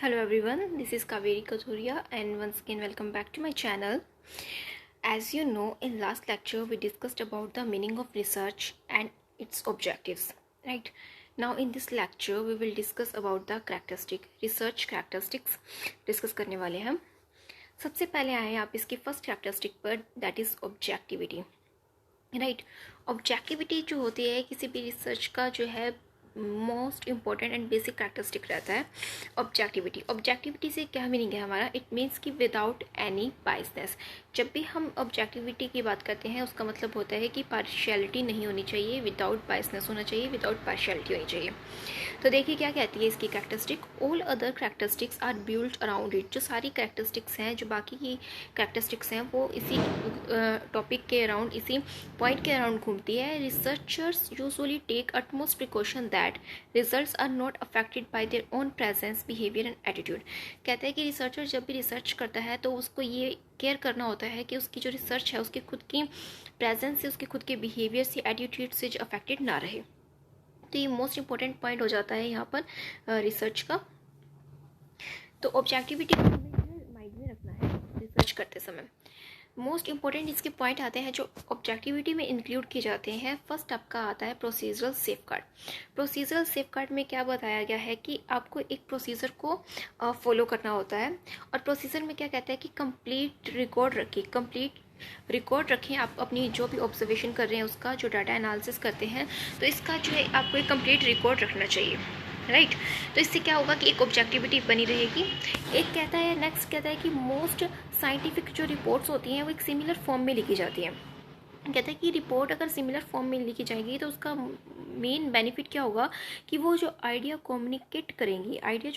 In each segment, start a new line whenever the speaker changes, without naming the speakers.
Hello everyone, this is Kaveri Kathuria and once again welcome back to my channel. As you know, in last lecture we discussed about the meaning of research and its objectives. Right? Now in this lecture we will discuss about the research characteristics discuss करने वाले हैं. सबसे पहले आए आप इसकी first characteristic पर, that is objectivity. Right, objectivity जो होती है किसी भी रिसर्च का जो है most important and basic characteristic रहता है ऑब्जेक्टिविटी. ऑब्जेक्टिविटी से क्या मीनिंग है हमारा? इट मीन्स कि विदाउट एनी बायसनेस. जब भी हम ऑब्जेक्टिविटी की बात करते हैं उसका मतलब होता है कि पार्शियलिटी नहीं होनी चाहिए, विदाउट बायसनेस होना चाहिए, विदाउट पार्शियलिटी होनी चाहिए. तो देखिए क्या कहती है इसकी characteristic. All other characteristics are build around it. जो सारी कैरेक्टरिस्टिक्स हैं, जो बाकी की कैरेक्टरिस्टिक्स हैं, वो इसी टॉपिक के अराउंड, इसी पॉइंट के अराउंड घूमती है. Researchers usually take utmost precaution that results are not affected by their own presence, behaviour and attitude. कहते हैं कि रिसर्चर जब भी रिसर्च करता है तो उसको ये केयर करना होता है कि उसकी जो रिसर्च है उसकी खुद की प्रेजेंस से, उसके खुद के बिहेवियर से, एटीट्यूड से जो अफेक्टेड ना रहे. तो ये मोस्ट इंपॉर्टेंट पॉइंट हो जाता है यहाँ पर रिसर्च का. तो ऑब्जेक्टिविटी को हमें माइंड में रखना है रिसर्च करते समय. मोस्ट इंपॉर्टेंट इसके पॉइंट आते हैं जो ऑब्जेक्टिविटी में इंक्लूड किए जाते हैं. फर्स्ट आपका आता है प्रोसीजरल सेफगार्ड. प्रोसीजरल सेफगार्ड में क्या बताया गया है कि आपको एक प्रोसीजर को फॉलो करना होता है. और प्रोसीजर में क्या कहता है कि कंप्लीट रिकॉर्ड रखें. आप अपनी जो भी ऑब्जर्वेशन कर रहे हैं उसका जो डाटा एनालिसिस करते हैं तो इसका जो है आपको एक कंप्लीट रिकॉर्ड रखना चाहिए. राइट. तो इससे क्या होगा कि एक ऑब्जेक्टिविटी बनी रहेगी. एक कहता है, नेक्स्ट कहता है कि मोस्ट साइंटिफिक जो रिपोर्ट्स होती हैं वो एक सिमिलर फॉर्म में लिखी जाती हैं. कहता है कि रिपोर्ट अगर सिमिलर फॉर्म में लिखी जाएगी तो उसका मेन बेनिफिट क्या होगा कि वो जो आइडिया जो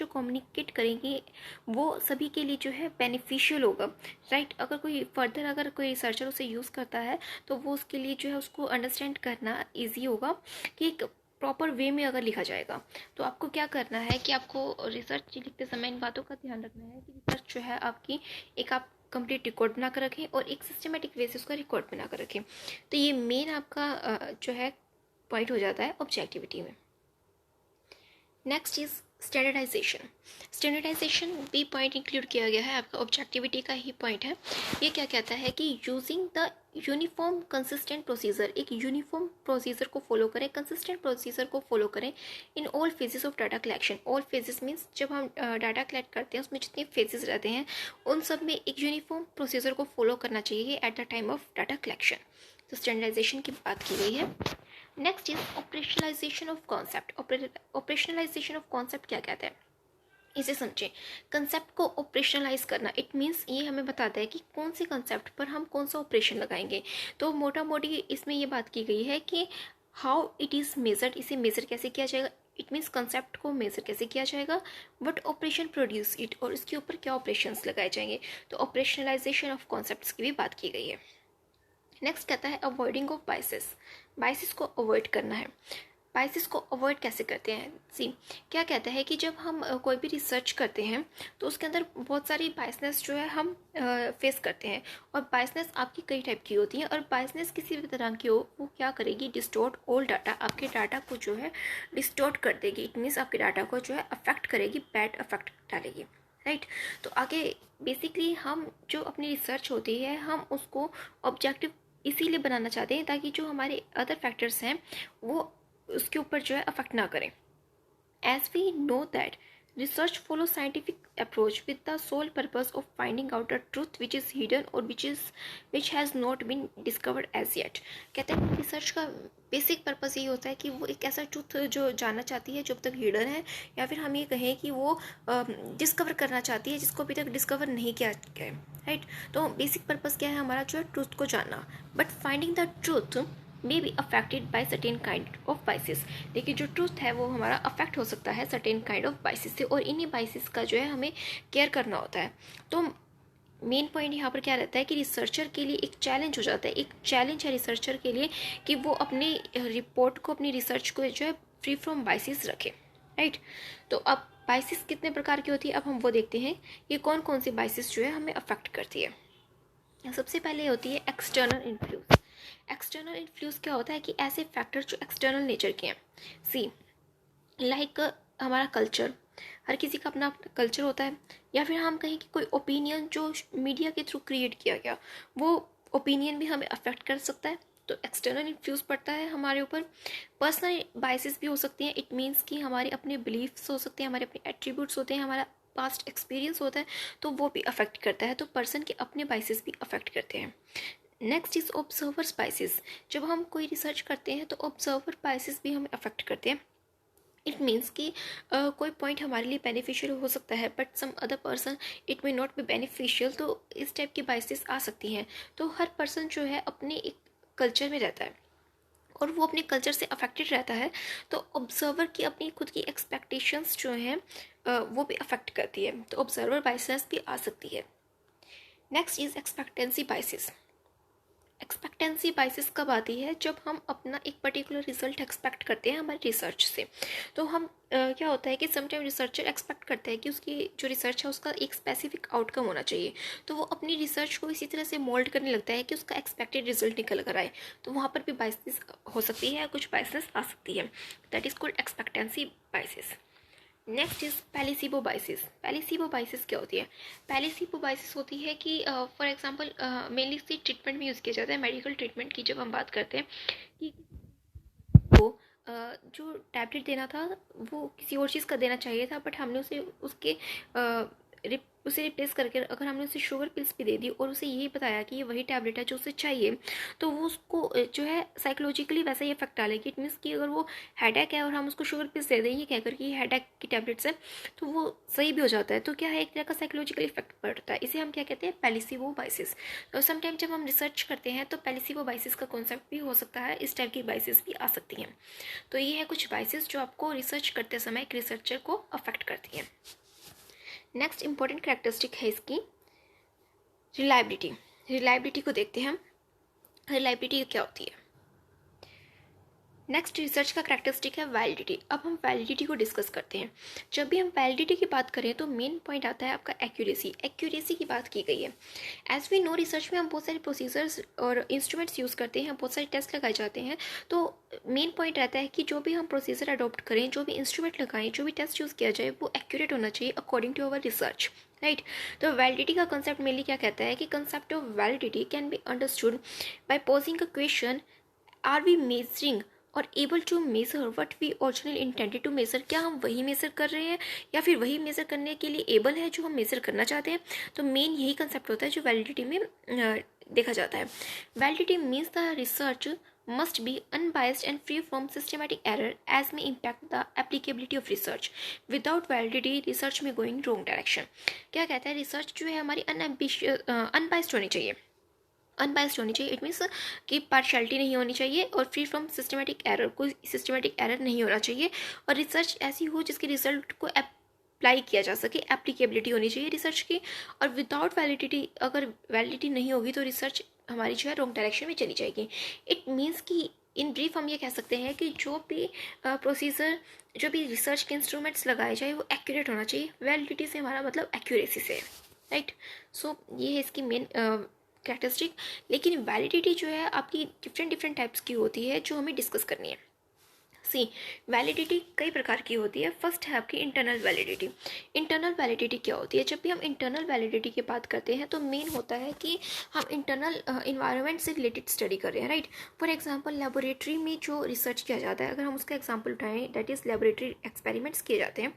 कम्युनिकेट करेंगी वो सभी के लिए जो है बेनिफिशियल होगा. राइट. अगर कोई रिसर्चर उसे यूज़ करता है तो वो उसके लिए जो है उसको अंडरस्टैंड करना ईजी होगा कि एक प्रॉपर वे में अगर लिखा जाएगा. तो आपको क्या करना है कि आपको रिसर्च लिखते समय इन बातों का ध्यान रखना है कि रिसर्च जो है आपकी आप कंप्लीट रिकॉर्ड बना कर रखें और एक सिस्टमेटिक वे से उसका रिकॉर्ड बना कर रखें. तो ये मेन आपका जो है पॉइंट हो जाता है ऑब्जेक्टिविटी में. नेक्स्ट इज स्टैंडर्डाइजेशन भी पॉइंट इंक्लूड किया गया है, आपका ऑब्जेक्टिविटी का ही पॉइंट है. ये क्या कहता है कि using the uniform consistent procedure, एक यूनिफॉर्म प्रोसीजर को फॉलो करें, कंसिस्टेंट प्रोसीजर को फॉलो करें in all phases of data collection. All phases means जब हम डाटा कलेक्ट करते हैं उसमें जितने फेजेस रहते हैं उन सब में एक यूनिफॉर्म प्रोसीजर को फॉलो करना चाहिए at the time of data collection. तो स्टैंडर्डाइजेशन की बात की गई है. Next is operationalisation of concept. Operationalisation of concept क्या कहता है इसे समझें. कंसेप्ट को ऑपरेशनलाइज करना, इट मीन्स ये हमें बताता है कि कौन से कंसेप्ट पर हम कौन सा ऑपरेशन लगाएंगे. तो मोटा मोटी इसमें ये बात की गई है कि हाउ इट इज़ मेजर्ड, इसे मेजर कैसे किया जाएगा. इट मीन्स कंसेप्ट को मेजर कैसे किया जाएगा, बट ऑपरेशन प्रोड्यूस इट, और इसके ऊपर क्या ऑपरेशंस लगाए जाएंगे. तो ऑपरेशनलाइजेशन ऑफ कॉन्सेप्ट्स की भी बात की गई है. नेक्स्ट कहता है अवॉइडिंग ऑफ बाइसेस को अवॉइड करना है. बाइसेस को अवॉइड कैसे करते हैं. क्या कहता है कि जब हम कोई भी रिसर्च करते हैं तो उसके अंदर बहुत सारी बाइसनेस जो है हम फेस करते हैं. और बाइसनेस आपकी कई टाइप की होती है, और बाइसनेस किसी भी तरह की हो वो क्या करेगी, डिस्टोर्ट ऑल डाटा, आपके डाटा को जो है डिस्टोर्ट कर देगी. इट मीन्स आपके डाटा को जो है अफेक्ट करेगी, बैड अफेक्ट डालेगी. राइट. तो आगे बेसिकली हम जो अपनी रिसर्च होती है हम उसको ऑब्जेक्टिव इसीलिए बनाना चाहते हैं ताकि जो हमारे अदर फैक्टर्स हैं वो उसके ऊपर जो है अफेक्ट ना करें. As we know that research follow scientific approach with the sole purpose of finding out a truth which is hidden और which has not been discovered as yet. कहते हैं रिसर्च का बेसिक पर्पज़ यही होता है कि वो एक ऐसा ट्रूथ जो जानना चाहती है जो अब तक हिडन है, या फिर हम ये कहें कि वो डिस्कवर करना चाहती है जिसको अभी तक डिस्कवर नहीं किया गया है. राइट. तो बेसिक पर्पज़ क्या है हमारा, जो है ट्रूथ को जानना. But finding the truth may be affected by certain kind of biases. देखिए जो ट्रूथ है वो हमारा अफेक्ट हो सकता है सर्टेन काइंड ऑफ बाइसेस से, और इन्हीं बाइसेस का जो है हमें केयर करना होता है. तो मेन पॉइंट यहाँ पर क्या रहता है कि रिसर्चर के लिए एक चैलेंज हो जाता है, एक चैलेंज है रिसर्चर के लिए कि वो अपनी रिपोर्ट को, अपनी रिसर्च को जो है फ्री फ्रॉम बाइसेस रखे. राइट. तो अब बाइसेस कितने प्रकार की होती है अब हम वो देखते हैं कि कौन कौन सी बाइसेस जो है हमें अफेक्ट करती है. सबसे पहले होती है एक्सटर्नल इन्फ्लुएंस. एक्सटर्नल इन्फ्लुएंस क्या होता है कि ऐसे फैक्टर जो एक्सटर्नल नेचर के हैं. लाइक हमारा कल्चर, हर किसी का अपना अपना कल्चर होता है, या फिर हम कहें कि कोई ओपिनियन जो मीडिया के थ्रू क्रिएट किया गया, वो ओपिनियन भी हमें अफेक्ट कर सकता है। तो एक्सटर्नल इन्फ्लुएंस पड़ता है हमारे ऊपर। पर्सनल बाइसेस भी हो सकती हैं। इट मीन्स कि हमारे अपने बिलीफ्स हो सकते हैं, हमारे अपने एट्रीब्यूट्स होते हैं, हमारा पास्ट एक्सपीरियंस होता है, तो वो भी अफेक्ट करता है। तो पर्सन के अपने बाइसेस भी अफेक्ट करते हैं। Next is observer biases. जब हम कोई रिसर्च करते हैं तो ऑब्जर्वर बाइसेस भी हमें अफेक्ट करते हैं। इट मीन्स कि कोई पॉइंट हमारे लिए बेनिफिशियल हो सकता है, but some other person it may not be beneficial. तो इस टाइप की बाइसेस आ सकती हैं। तो हर पर्सन जो है अपने एक कल्चर में रहता है और वो अपने कल्चर से अफेक्टेड रहता है। तो ऑब्जर्वर की अपनी खुद की एक्सपेक्टेशंस जो हैं वो भी अफेक्ट करती है। तो ऑब्जर्वर बाइसेस भी आ सकती है। Next is expectancy biases. Expectancy biases कब आती है? जब हम अपना एक पर्टिकुलर रिजल्ट एक्सपेक्ट करते हैं हमारे रिसर्च से। तो हम क्या होता है कि समटाइम रिसर्चर एक्सपेक्ट करता है कि उसकी जो रिसर्च है उसका एक स्पेसिफिक आउटकम होना चाहिए। तो वो अपनी रिसर्च को इसी तरह से मोल्ड करने लगता है कि उसका एक्सपेक्टेड रिजल्ट निकल कर आए। तो वहाँ पर भी बाइसेस हो सकती है, कुछ बाइसेस आ सकती है। That is called expectancy biases. Next is placebo biases. Placebo biases क्या होती है? पैलिसिबो बाइसिस होती है कि फॉर एग्जांपल मेनली इसे ट्रीटमेंट में यूज़ किया जाता है, मेडिकल ट्रीटमेंट की जब हम बात करते हैं कि वो जो टैबलेट देना था वो किसी और चीज़ का देना चाहिए था, बट हमने उसे उसके उसे रिप्लेस करके अगर हमने उसे शुगर पिल्स भी दे दी और उसे यही बताया कि ये वही टैबलेट है जो उसे चाहिए, तो वो उसको जो है साइकोलॉजिकली वैसा ही इफेक्ट डालेगी। इट मीन्स कि अगर वो हेडेक है और हम उसको शुगर पिल्स दे दें ये कहकर कि ये हेडेक की टैबलेट्स है, तो वो सही भी हो जाता है। तो क्या है, एक तरह का साइकोलॉजिकल इफेक्ट पड़ता है। इसे हम क्या कहते हैं? पैलिसिबो बाइसिस। तो समटाइम जब हम रिसर्च करते हैं तो पैलिसिबो बाइसिस का कॉन्सेप्ट भी हो सकता है, इस टाइप की बाइसिस भी आ सकती हैं। तो ये है कुछ बाइसेस जो आपको रिसर्च करते समय एक रिसर्चर को अफेक्ट करती हैं। नेक्स्ट इंपॉर्टेंट कैरेक्टरिस्टिक है इसकी रिलायबिलिटी। रिलायबिलिटी को देखते हैं हम। रिलायबिलिटी क्या होती है? नेक्स्ट रिसर्च का कैरेक्टरिस्टिक है वैलिडिटी। अब हम वैलिडिटी को डिस्कस करते हैं। जब भी हम वैलिडिटी की बात करें तो मेन पॉइंट आता है आपका एक्यूरेसी। एक्यूरेसी की बात की गई है। एज वी नो रिसर्च में हम बहुत सारे प्रोसीजर्स और इंस्ट्रूमेंट्स यूज़ करते हैं, बहुत सारे टेस्ट लगाए जाते हैं। तो मेन पॉइंट रहता है कि जो भी हम प्रोसीजर अडॉप्ट करें, जो भी इंस्ट्रूमेंट लगाएं, जो भी टेस्ट यूज़ किया जाए वो एक्यूरेट होना चाहिए according to our research, right. तो वैलिडिटी का कंसेप्ट मेनली क्या कहता है कि concept of validity can be understood by posing a question, are we measuring और able to measure what we original intended to measure. क्या हम वही मेजर कर रहे हैं या फिर वही मेजर करने के लिए एबल है जो हम मेजर करना चाहते हैं? तो मेन यही कंसेप्ट होता है जो वैलिडिटी में देखा जाता है। Validity means the research must be unbiased and free from systematic error as may impact the applicability of research. Without validity research में going wrong direction। क्या कहता है? रिसर्च जो है हमारी अनबाइस्ड होनी चाहिए। अनबाइस्ड होनी चाहिए। इट मीन्स कि पार्शलिटी नहीं होनी चाहिए और फ्री फ्रॉम सिस्टमेटिक एरर, कोई सिस्टमेटिक एरर नहीं होना चाहिए। और रिसर्च ऐसी हो जिसके रिजल्ट को अप्लाई किया जा सके, एप्लीकेबिलिटी होनी चाहिए रिसर्च की। और विदाउट वैलिडिटी, अगर वैलिडिटी नहीं होगी तो रिसर्च हमारी जो है रॉन्ग डायरेक्शन में चली जाएगी। इट मीन्स कि इन ब्रीफ हम ये कह सकते हैं कि जो भी प्रोसीजर, जो भी रिसर्च के इंस्ट्रूमेंट्स लगाए जाए वो एक्यूरेट होना चाहिए। वैलिडिटी से हमारा मतलब एक्यूरेसी से, राइट। सो ये है इसकी मेन कैरेक्टरिस्टिक। लेकिन वैलिडिटी जो है आपकी डिफरेंट टाइप्स की होती है जो हमें डिस्कस करनी है। सी, वैलिडिटी कई प्रकार की होती है। फर्स्ट है आपकी इंटरनल वैलिडिटी। इंटरनल वैलिडिटी क्या होती है? जब भी हम इंटरनल वैलिडिटी की बात करते हैं तो मेन होता है कि हम इंटरनल इन्वायरमेंट से रिलेटेड स्टडी कर रहे हैं, राइट। फॉर एग्जांपल लेबोरेटरी में जो रिसर्च किया जाता है, अगर हम उसका एग्जांपल उठाएं, दैट इज़ लेबोरेटरी एक्सपेरिमेंट्स किए जाते हैं।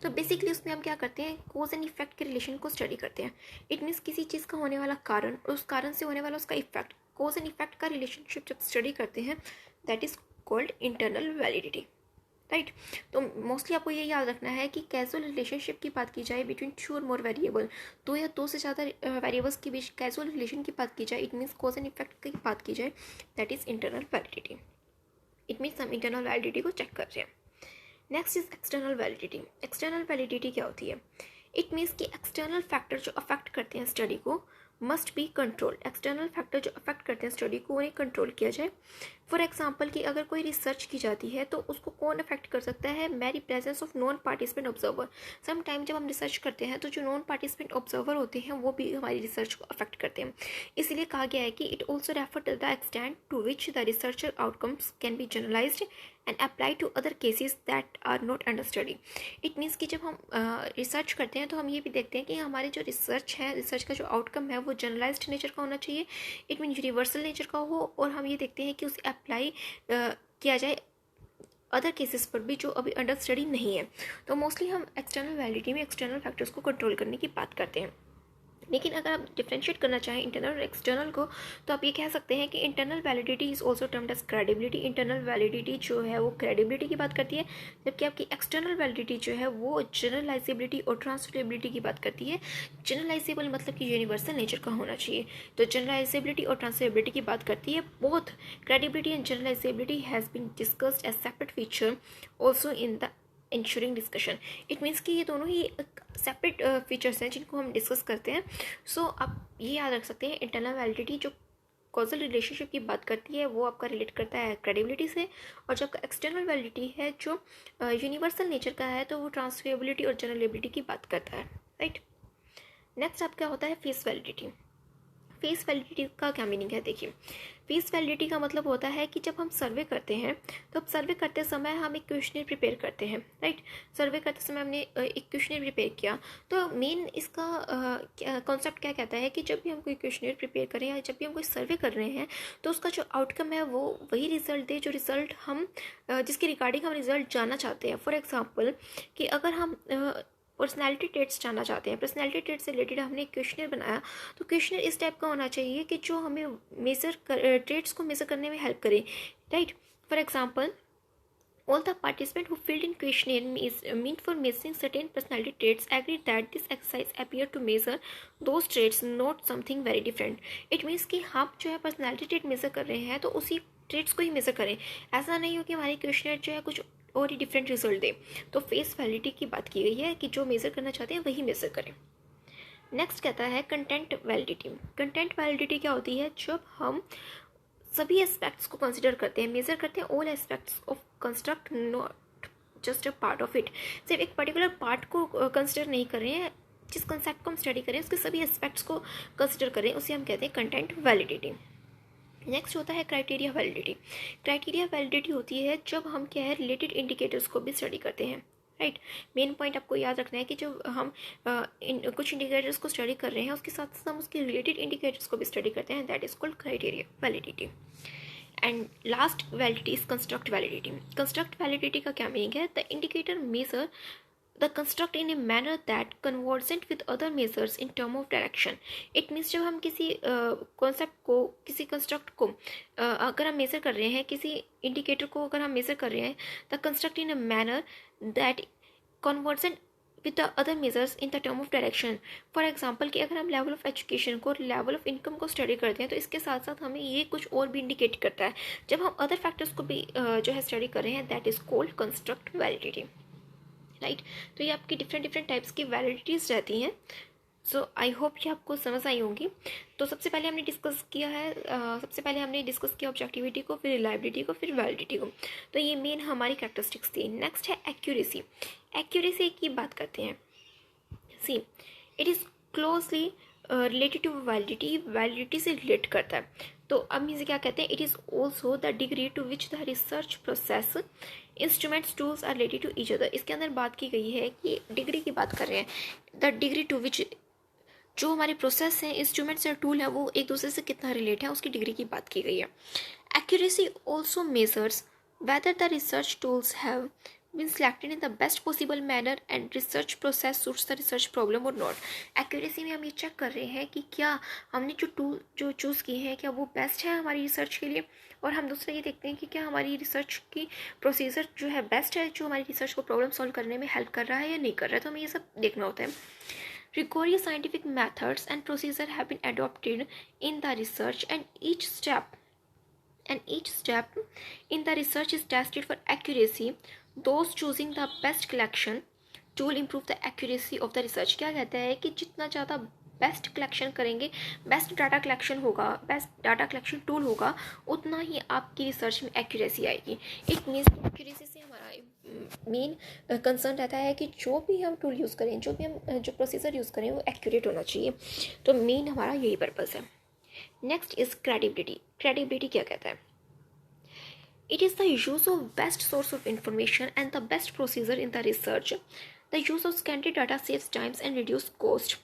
तो बेसिकली उसमें हम क्या करते हैं? कोज एंड इफेक्ट के रिलेशन को स्टडी करते हैं। इट मीन्स किसी चीज़ का होने वाला कारण और उस कारण से होने वाला उसका इफेक्ट, कोज एंड इफेक्ट का रिलेशनशिप जब स्टडी करते हैं, that is called internal validity, right. तो मोस्टली आपको ये याद रखना है कि कैजुअल रिलेशनशिप की बात की जाए बिटवीन टू और मोर वेरिएबल, दो या दो से ज़्यादा वेरिएबल्स के बीच कैजुअल रिलेशन की बात की जाए, it means cause and effect की बात की जाए, that is internal validity. It means हम इंटरनल वैलिडिटी को चेक कर रहे हैं। Next is external validity. External validity क्या होती है? इट मीन्स कि एक्सटर्नल फैक्टर जो अफेक्ट करते हैं स्टडी को must be control. External factor जो अफेक्ट करते हैं स्टडी को उन्हें कंट्रोल किया जाए। फॉर एग्जाम्पल कि अगर कोई रिसर्च की जाती है तो उसको कौन अफेक्ट कर सकता है? Mere presence of non participant observer. Some time जब हम रिसर्च करते हैं तो जो नॉन पार्टिसिपेंट ऑब्जर्वर होते हैं वो भी हमारी रिसर्च को अफेक्ट करते हैं। इसलिए कहा गया है कि it also refer to the extent to which the researcher outcomes can be generalised and apply to other cases that are not under study. It means कि जब हम रिसर्च करते हैं तो हम ये भी देखते हैं कि हमारे जो रिसर्च है, रिसर्च का जो आउटकम है वो जनरलाइज्ड नेचर का होना चाहिए, इट मीन यूनिवर्सल नेचर का हो, और हम ये देखते हैं कि उसे अप्लाई किया जाए अदर केसेस पर भी जो अभी अंडर स्टडी नहीं है। तो मोस्टली हम एक्सटर्नल वैलिडिटी में एक्सटर्नल फैक्टर्स को कंट्रोल करने की बात करते हैं। लेकिन अगर आप डिफ्रेंशिएट करना चाहें इंटरनल और एक्सटर्नल को, तो आप ये कह सकते हैं कि internal validity is also termed as credibility. Internal validity जो है वो क्रेडिबिलिटी की बात करती है, जबकि आपकी एक्सटर्नल वैलिडिटी जो है वो जनरलाइजेबिलिटी और ट्रांसफरेबिलिटी की बात करती है। जनरलाइजेबल मतलब कि यूनिवर्सल नेचर का होना चाहिए, तो जनरलाइजेबिलिटी और ट्रांसफरेबिलिटी की बात करती है। Both credibility and generalisability has been discussed as separate feature also in the ensuring discussion. It means कि ये दोनों ही सेपरेट फीचर्स हैं जिनको हम डिस्कस करते हैं। सो आप ये याद रख सकते हैं, इंटरनल वैलिडिटी जो कॉजल रिलेशनशिप की बात करती है वो आपका रिलेट करता है क्रेडिबिलिटी से, और जो आपका एक्सटर्नल वैलिडिटी है जो यूनिवर्सल नेचर का है तो वो ट्रांसफरेबिलिटी और जनरलेबिलिटी की बात करता है, राइट। नेक्स्ट आपका होता है फेस वैलिडिटी। फेस वैलिडिटी का क्या मीनिंग है, देखिए फेस वैलिडिटी का मतलब होता है कि जब हम सर्वे करते हैं तो अब सर्वे करते समय हम एक क्वेश्चनर प्रिपेयर करते हैं, राइट। सर्वे करते समय हमने एक क्वेश्चनर प्रिपेयर किया, तो मेन इसका कॉन्सेप्ट क्या कहता है कि जब भी हम कोई क्वेश्चनर प्रिपेयर करें या जब भी हम कोई सर्वे कर रहे हैं तो उसका जो आउटकम है वो वही रिजल्ट दे जो रिजल्ट हम जिसके रिगार्डिंग हम रिजल्ट जानना चाहते हैं। फॉर एग्जाम्पल कि अगर हम पर्सनैलिटी ट्रेट्स जानना चाहते हैं, पर्सनैलिटी ट्रेट से रिलेटेड हमने एक क्वेश्चनर बनाया, तो क्वेश्चनर इस टाइप का होना चाहिए कि जो हमें मेजर ट्रेट्स को मेजर करने में हेल्प करे, right. For example, all the participants who filled in questionnaire is meant for measuring certain personality traits agreed that this exercise appeared to measure those traits, not something very different. It means कि हम जो है personality trait major कर रहे हैं तो उसी traits को ही मेजर करें, ऐसा नहीं हो कि हमारी क्वेश्चनर जो है कुछ और ही डिफरेंट रिजल्ट दे। तो फेस वैलिडिटी की बात की गई है कि जो मेजर करना चाहते हैं वही मेजर करें। नेक्स्ट कहता है कंटेंट वैलिडिटी। कंटेंट वैलिडिटी क्या होती है, जब हम सभी एस्पेक्ट्स को कंसिडर करते हैं, मेजर करते हैं all aspects of construct, not just a part of it. सिर्फ एक पर्टिकुलर पार्ट को कंसिडर नहीं कर रहे हैं, जिस कंसेप्ट को हम स्टडी करें उसके सभी एस्पेक्ट्स को कंसिडर करें, उसे हम कहते हैं कंटेंट वैलिडिटी। नेक्स्ट होता है क्राइटेरिया वैलिडिटी। क्राइटेरिया वैलिडिटी होती है जब हम क्या है रिलेटेड इंडिकेटर्स को भी स्टडी करते हैं, राइट। मेन पॉइंट आपको याद रखना है कि जो हम कुछ इंडिकेटर्स को स्टडी कर रहे हैं उसके साथ साथ हम उसके रिलेटेड इंडिकेटर्स को भी स्टडी करते हैं, that is called criteria validity. And last validity is construct validity. Construct validity का क्या मीनिंग है, the indicator measure the construct in a manner that conversant with other measures in term of direction. It means जब हम किसी concept को, किसी construct को अगर हम मेजर कर रहे हैं, किसी इंडिकेटर को अगर हम मेजर कर रहे हैं, the construct in a manner that conversant with the other measures in the term of direction. For example कि अगर हम लेवल ऑफ एजुकेशन को, लेवल ऑफ इनकम को स्टडी करते हैं तो इसके साथ साथ हमें ये कुछ और भी इंडिकेट करता है। जब हम अदर फैक्टर्स को भी जो है स्टडी कर रहे हैं, that is called construct validity, right. तो ये आपकी डिफरेंट टाइप्स की वैलिडिटीज़ रहती हैं। सो आई होप कि आपको समझ आई होंगी। तो सबसे पहले हमने डिस्कस किया ऑब्जेक्टिविटी को, फिर रिलायबिलिटी को, फिर वैलिडिटी को। तो ये मेन हमारी कैरेक्टरिस्टिक्स थी। नेक्स्ट है एक्यूरेसी। एक्यूरेसी की बात करते हैं। See, it is closely related to validity, validity से रिलेट करता है। तो अब इसे क्या कहते हैं, it is also the degree to which the research process instruments tools are related to each other. इसके अंदर बात की गई है कि डिग्री की बात कर रहे हैं, द डिग्री टू विच जो हमारे प्रोसेस हैं, इंस्ट्रूमेंट्स या टूल है, वो एक दूसरे से कितना रिलेट है, उसकी डिग्री की बात की गई है। Accuracy also measures whether the research tools have been selected in the best possible manner and research process suits the research problem or not. Accuracy में हम ये चेक कर रहे हैं कि क्या हमने जो टूल जो चूज़ किए हैं क्या वो बेस्ट है हमारी रिसर्च के लिए, और हम दूसरा ये देखते हैं कि क्या हमारी रिसर्च की प्रोसीजर जो है बेस्ट है, जो हमारी रिसर्च को प्रॉब्लम सॉल्व करने में हेल्प कर रहा है या नहीं कर रहा है। तो हमें ये सब देखना होता है। Rigorous scientific methods and procedures have been adopted in the research, and each step in the research is tested for accuracy. Those choosing the best collection tool improve the accuracy of the research. क्या कहता है कि जितना ज़्यादा best collection करेंगे, best data collection होगा, best data collection tool होगा, उतना ही आपकी रिसर्च में एक्यूरेसी आएगी। इट मीन्स एक्यूरेसी से हमारा मेन कंसर्न रहता है कि जो भी हम टूल यूज़ करें, जो भी हम जो प्रोसीजर यूज़ करें वो एक्यूरेट होना चाहिए। तो मेन हमारा यही पर्पज़ है। Next is credibility. क्रेडिबिलिटी क्या कहता है, It is the use of best source of information and the best procedure in the research. The use of scanty data saves times and reduce cost.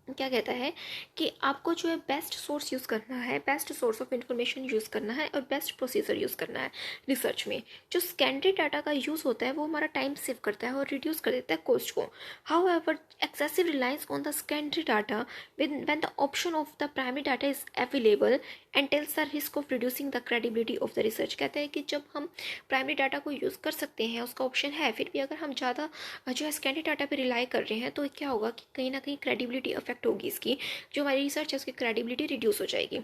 क्या कहता है कि आपको जो है बेस्ट सोर्स यूज़ करना है, best source of information use करना है और बेस्ट प्रोसीजर यूज़ करना है रिसर्च में. जो सेकेंडरी डाटा का यूज़ होता है वो हमारा टाइम सेव करता है और रिड्यूस कर देता है कॉस्ट को. How ever excessive reliance on the secondary data when the option of the primary data is available entails the risk of reducing the credibility of the research. कहते हैं कि जब हम प्राइमरी डाटा को यूज़ कर सकते हैं, उसका ऑप्शन है, फिर भी अगर हम ज़्यादा जो है सेकेंडरी डाटा पे रिलाई कर रहे हैं तो क्या होगा कि कहीं ना कहीं क्रेडिबिलिटी अफेक्ट होगी इसकी. जो हमारी रिसर्च है उसकी क्रेडिबिलिटी रिड्यूस हो जाएगी.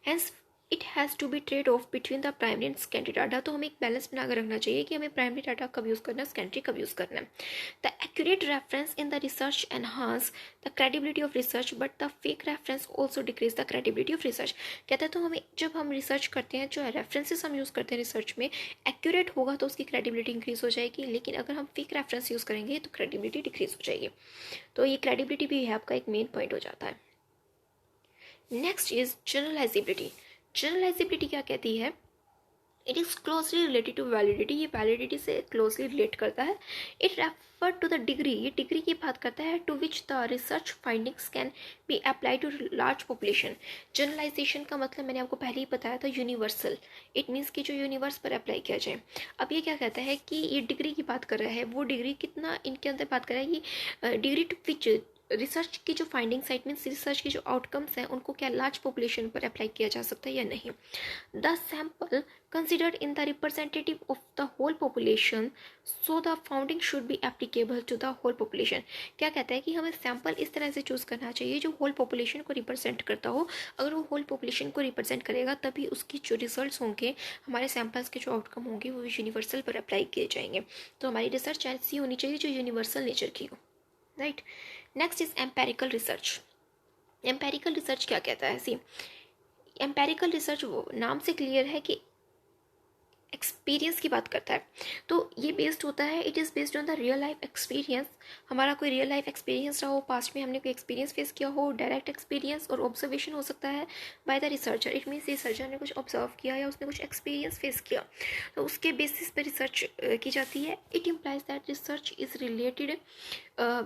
Hence it has to be trade off between the primary and secondary data. तो हमें एक बैलेंस बनाकर रखना चाहिए कि हमें प्राइमरी डाटा कब यूज़ करना है, सेकेंडरी कब यूज़ करना है. The accurate reference in the research enhance the credibility of research but the fake reference also decrease the credibility of research. कहते हैं तो हमें जब हम रिसर्च करते हैं, जो रेफरेंसेस हम यूज़ करते हैं रिसर्च में, एक्यूरेट होगा तो उसकी क्रेडिबिलिटी इंक्रीज हो जाएगी, लेकिन अगर हम फेक रेफरेंस यूज़ करेंगे तो क्रेडिबिलिटी डिक्रीज हो जाएगी. तो ये क्रेडिबिलिटी भी है आपका एक मेन पॉइंट हो जाता है. Next is generalisability. जनरलाइजेबिलिटी क्या कहती है? It is closely related to validity. ये वैलिडिटी से क्लोजली रिलेट करता है. It refer to the degree. ये डिग्री की बात करता है to which the research findings can be apply to large population. Generalisation का मतलब मैंने आपको पहले ही बताया था, यूनिवर्सल. इट मीन्स कि जो यूनिवर्स पर अप्लाई किया जाए. अब ये क्या कहता है कि ये डिग्री की बात कर रहा है. वो डिग्री कितना इनके अंदर बात कर रहा है कि डिग्री टू विच रिसर्च की जो फाइंडिंग साइट मीन्स रिसर्च के जो आउटकम्स हैं उनको क्या लार्ज पॉपुलेशन पर अप्लाई किया जा सकता है या नहीं. The sample considered in the representative of the whole population, so the finding should be applicable to the whole population. क्या कहता है कि हमें सैम्पल इस तरह से चूज़ करना चाहिए जो होल पॉपुलेशन को रिप्रेजेंट करता हो. अगर वो होल पॉपुलेशन को रिप्रेजेंट करेगा तभी उसकी जो रिजल्ट्स होंगे, हमारे सैम्पल्स के जो आउटकम होंगे वो यूनिवर्सल पर अप्लाई किए जाएंगे. तो हमारी रिसर्च ऐसी होनी चाहिए जो यूनिवर्सल नेचर की हो. Right. Next is empirical research. Empirical research क्या कहता है? सी, एम्पेरिकल रिसर्च वो नाम से क्लियर है कि एक्सपीरियंस की बात करता है. तो ये बेस्ड होता है, it is based on the real life experience. हमारा कोई रियल लाइफ एक्सपीरियंस रहा हो, पास्ट में हमने कोई एक्सपीरियंस फेस किया हो, डायरेक्ट एक्सपीरियंस और ऑब्जर्वेशन हो सकता है by the researcher. It means researcher ने कुछ ऑब्जर्व किया या उसने कुछ एक्सपीरियंस फेस किया, तो उसके बेसिस पे रिसर्च की जाती है. It implies that research is related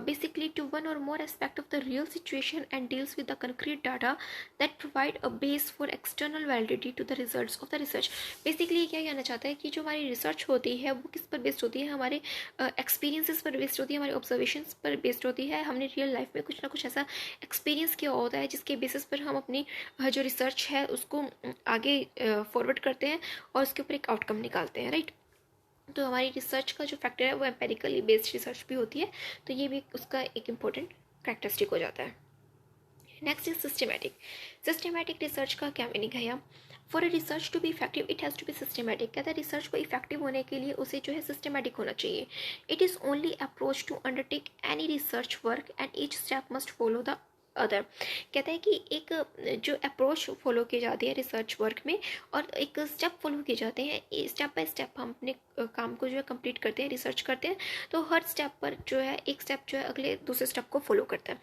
basically to one or more aspect of the real situation and deals with the concrete data that provide a base for external validity to the results of the research. Basically क्या कहना चाहता है कि जो हमारी research होती है वो किस पर बेस्ड होती है? हमारे एक्सपीरियंसेस पर बेस्ड होती है, हमारे ऑब्जर्वेशंस पर बेस्ड होती है. हमने रियल लाइफ में कुछ ना कुछ ऐसा एक्सपीरियंस किया होता है जिसके बेसिस पर हम अपनी जो रिसर्च है उसको आगे फॉरवर्ड करते हैं और उसके ऊपर एक आउटकम निकालते हैं. राइट. तो हमारी रिसर्च का जो फैक्टर है वो एम्पेरिकली बेस्ड रिसर्च भी होती है. तो ये भी उसका एक इम्पोर्टेंट कैरेक्टरिस्टिक हो जाता है. Next is systematic. Systematic research का क्या मीनिंग है यहाँ? For a research to be effective it has to be systematic. कहता है रिसर्च को इफेक्टिव होने के लिए उसे जो है सिस्टमैटिक होना चाहिए. It is only approach to undertake any research work and each step must follow the other. कहता है कि एक जो अप्रोच फॉलो की जाती है रिसर्च वर्क में और एक स्टेप फॉलो किए जाते हैं. स्टेप बाय स्टेप हम अपने काम को जो है कंप्लीट करते हैं, रिसर्च करते हैं. तो हर स्टेप पर जो है एक स्टेप जो है अगले दूसरे स्टेप को फॉलो करता है.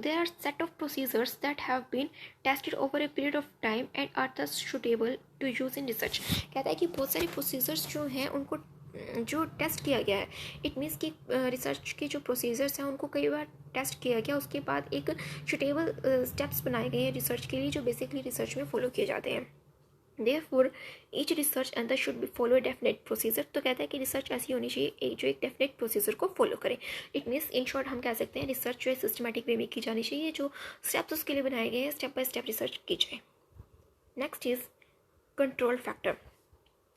There are set of procedures that have been tested over a period of time and are thus suitable to use in research. कहता है कि बहुत सारे प्रोसीजर्स जो हैं उनको जो टेस्ट किया गया है. इट मीन्स कि रिसर्च के जो प्रोसीजर्स हैं उनको कई बार टेस्ट किया गया, उसके बाद एक सुटेबल स्टेप्स बनाए गए हैं रिसर्च के लिए जो बेसिकली रिसर्च में फॉलो किए जाते हैं. Therefore, each research and should be follow a definite procedure. तो कहता है कि रिसर्च ऐसी होनी चाहिए जो एक डेफिनेट प्रोसीजर को फॉलो करे. इट मीन्स इन शॉर्ट हम कह सकते हैं रिसर्च जो है सिस्टमैटिक वे में की जानी चाहिए. जो स्टेप्स उसके लिए बनाए गए हैं स्टेप बाय स्टेप रिसर्च की जाए. Next is control factor.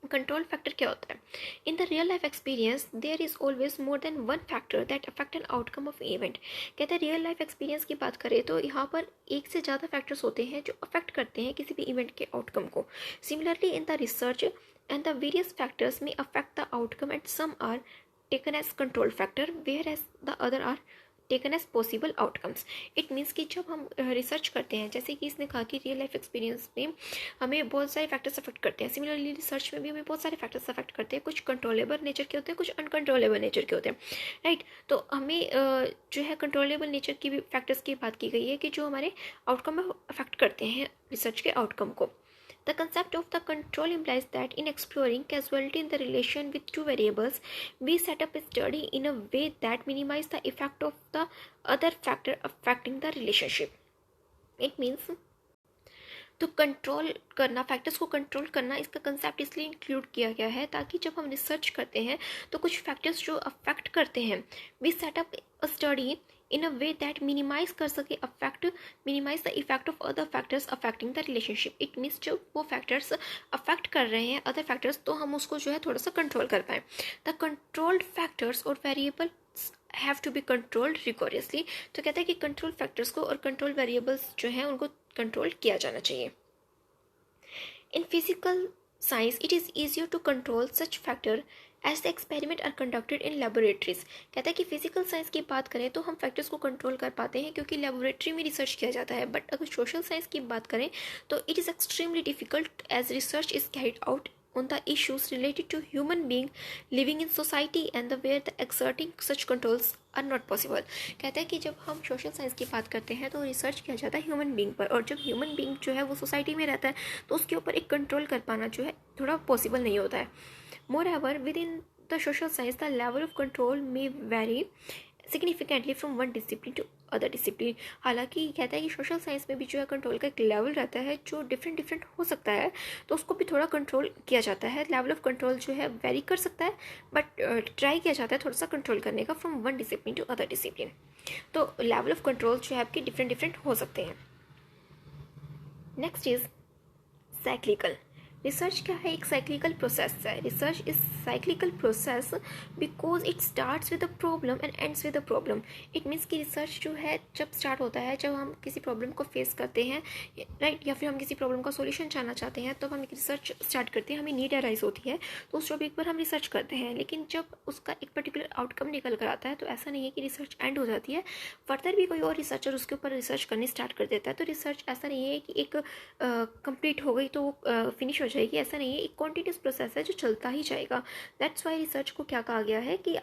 Control factor क्या होता है? In the real life experience there is always more than one factor that affect an outcome of event. कहते हैं रियल लाइफ एक्सपीरियंस की बात करें तो यहाँ पर एक से ज़्यादा फैक्टर्स होते हैं जो अफेक्ट करते हैं किसी भी इवेंट के आउटकम को. Similarly in the research and the various factors may affect the outcome and some are taken as control factor whereas the other are taken as possible outcomes. It means कि जब हम research करते हैं, जैसे कि इसने कहा कि रियल लाइफ एक्सपीरियंस में हमें बहुत सारे फैक्टर्स अफेक्ट करते हैं, सिमिलरली रिसर्च में भी हमें बहुत सारे फैक्टर्स अफेक्ट करते हैं. कुछ कंट्रोलेबल नेचर के होते हैं, कुछ अनकंट्रोलेबल नेचर के होते हैं. राइट. तो हमें जो है कंट्रोलेबल नेचर की भी फैक्टर्स की बात की गई है कि जो हमारे आउटकम में अफेक्ट करते हैं रिसर्च के आउटकम को. The concept of the control implies that in exploring causality in the relation with two variables, we set up a study in a way that minimizes the effect of the other factor affecting the relationship. It means तो control करना, factors को control करना, इसका concept इसलिए include किया गया है ताकि जब हम रिसर्च करते हैं तो कुछ फैक्टर्स जो अफेक्ट करते हैं, we set up a study in a way that minimise कर सके minimise the effect of other factors affecting the relationship. It means जब वो फैक्टर्स अफेक्ट कर रहे हैं अदर फैक्टर्स, तो हम उसको जो है थोड़ा सा कंट्रोल कर पाएँ. द कंट्रोल्ड फैक्टर्स और variable have to be controlled rigorously. तो कहता है कि कंट्रोल फैक्टर्स को और कंट्रोल वेरिएबल्स जो हैं उनको कंट्रोल किया जाना चाहिए. In physical science it is easier to control such factor as the experiment are conducted in laboratories. कहता है कि फिजिकल साइंस की बात करें तो हम फैक्टर्स को कंट्रोल कर पाते हैं क्योंकि लेबोरेटरी में रिसर्च किया जाता है. बट अगर सोशल साइंस की बात करें तो it is extremely difficult as research is carried out on the issues related to human being living in society and the where the exerting such controls are not possible. कहता है कि जब हम social science की बात करते हैं तो रिसर्च किया जाता है ह्यूमन बींग पर, और जब ह्यूमन बींग जो है वो सोसाइटी में रहता है तो उसके ऊपर एक कंट्रोल कर पाना जो है थोड़ा पॉसिबल नहीं होता है. Moreover within the social science the level of control may vary significantly from one discipline to other discipline. हालांकि कहता है कि सोशल साइंस में भी जो है कंट्रोल का एक लेवल रहता है जो डिफरेंट हो सकता है, तो उसको भी थोड़ा कंट्रोल किया जाता है. लेवल ऑफ कंट्रोल जो है वेरी कर सकता है, बट ट्राई किया जाता है थोड़ा सा कंट्रोल करने का from one discipline to other discipline. तो लेवल ऑफ कंट्रोल जो है आपके डिफरेंट हो सकते हैं. Next is cyclical. रिसर्च क्या है? एक साइक्लिकल प्रोसेस है. Research is cyclical process because it starts with a problem and ends with a problem. It means कि रिसर्च जो है जब स्टार्ट होता है जब हम किसी प्रॉब्लम को फेस करते हैं, राइट, या फिर हम किसी प्रॉब्लम का सॉल्यूशन जानना चाहते हैं, तो हम एक रिसर्च स्टार्ट करते हैं, हमें नीड अराइज होती है तो उस टॉपिक पर हम रिसर्च करते हैं. लेकिन जब उसका एक पर्टिकुलर आउटकम निकल कर आता है तो ऐसा नहीं है कि रिसर्च एंड हो जाती है, फर्दर भी कोई और रिसर्चर उसके ऊपर रिसर्च करनी स्टार्ट कर देता है. तो रिसर्च ऐसा नहीं है कि एक कंप्लीट हो गई तो फिनिश हो जाएगी, ऐसा नहीं है. एक कॉन्टिन्यूस प्रोसेस है जो चलता ही जाएगा. दैट्स वाई रिसर्च को क्या कहा गया है कि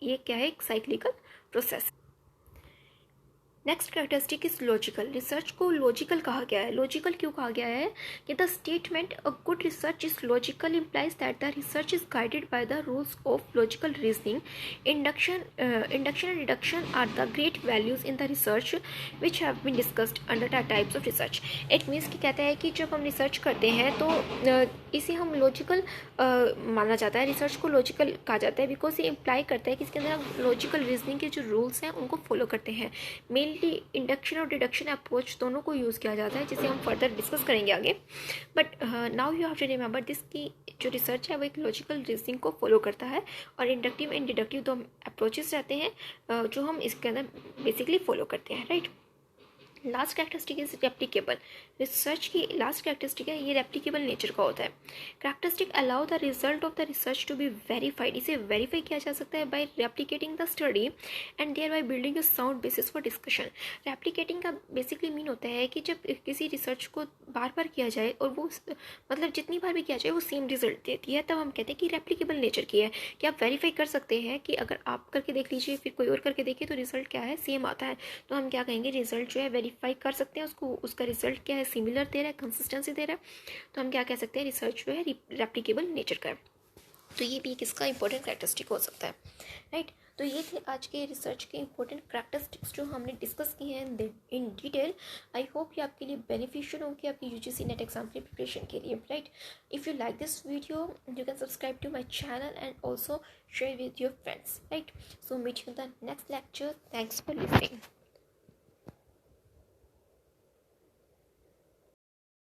ये क्या है? एक cyclical process. Next characteristic is logical. Research को लॉजिकल कहा गया है. लॉजिकल क्यों कहा गया है? कि the statement a good research is logical implies that the research is guided by the rules of logical reasoning. Induction and deduction are the great values in the research which have been discussed under the types of research. It means कि कहता है कि जब हम research करते हैं तो इसे हम लॉजिकल माना जाता है. रिसर्च को लॉजिकल कहा जाता है बिकॉज ये इम्प्लाई करता है कि इसके अंदर हम लॉजिकल रीजनिंग के जो रूल्स हैं उनको फॉलो करते हैं. इंडक्शन और डिडक्शन अप्रोच दोनों को यूज़ किया जाता है, जिसे हम फर्दर डिस्कस करेंगे आगे. But now you have to remember this की जो रिसर्च है वो एक लॉजिकल रीजनिंग को फॉलो करता है, और इंडक्टिव एंड डिडक्टिव दो अप्रोचेस रहते हैं जो हम इसके अंदर बेसिकली फॉलो करते हैं, right. Last characteristic is replicable. Research की लास्ट कैरेक्टरिस्टिक है ये रेप्लिकेबल नेचर का होता है. Characteristic allow the result of the research to be verified. इसे वेरीफाई किया जा सकता है by replicating the study and thereby building a sound basis for discussion. Replicating का बेसिकली मीन होता है कि जब किसी रिसर्च को बार बार किया जाए और वो मतलब जितनी बार भी किया जाए वो सेम रिजल्ट देती है, तब हम कहते हैं कि रेप्लिकेबल नेचर की है, कि आप वेरीफाई कर सकते हैं कि अगर आप करके देख लीजिए फिर कोई और करके देखिए तो रिजल्ट क्या है? सेम आता है. तो हम क्या कहेंगे? रिजल्ट जो है वेरीफाई कर सकते हैं उसको, उसका रिजल्ट क्या है? सिमिलर दे रहा है, कंसिस्टेंसी दे रहा है, तो हम क्या कह सकते हैं? रिसर्च जो है रेप्लिकेबल नेचर का है. तो ये भी किसका इंपॉर्टेंट कैरेक्टरिस्टिक हो सकता है, राइट. तो ये थे आज के रिसर्च के इंपॉर्टेंट कैरेक्टरिस्टिक्स जो हमने डिस्कस किए हैं इन डिटेल. आई होप ये आपके लिए बेनिफिशियल होंगे आपकी यूजीसी नेट एग्जाम की प्रिपरेशन के लिए, right. If you like this video you can subscribe to my channel and also share with your friends, right. So meet you in the next lecture. Thanks for listening.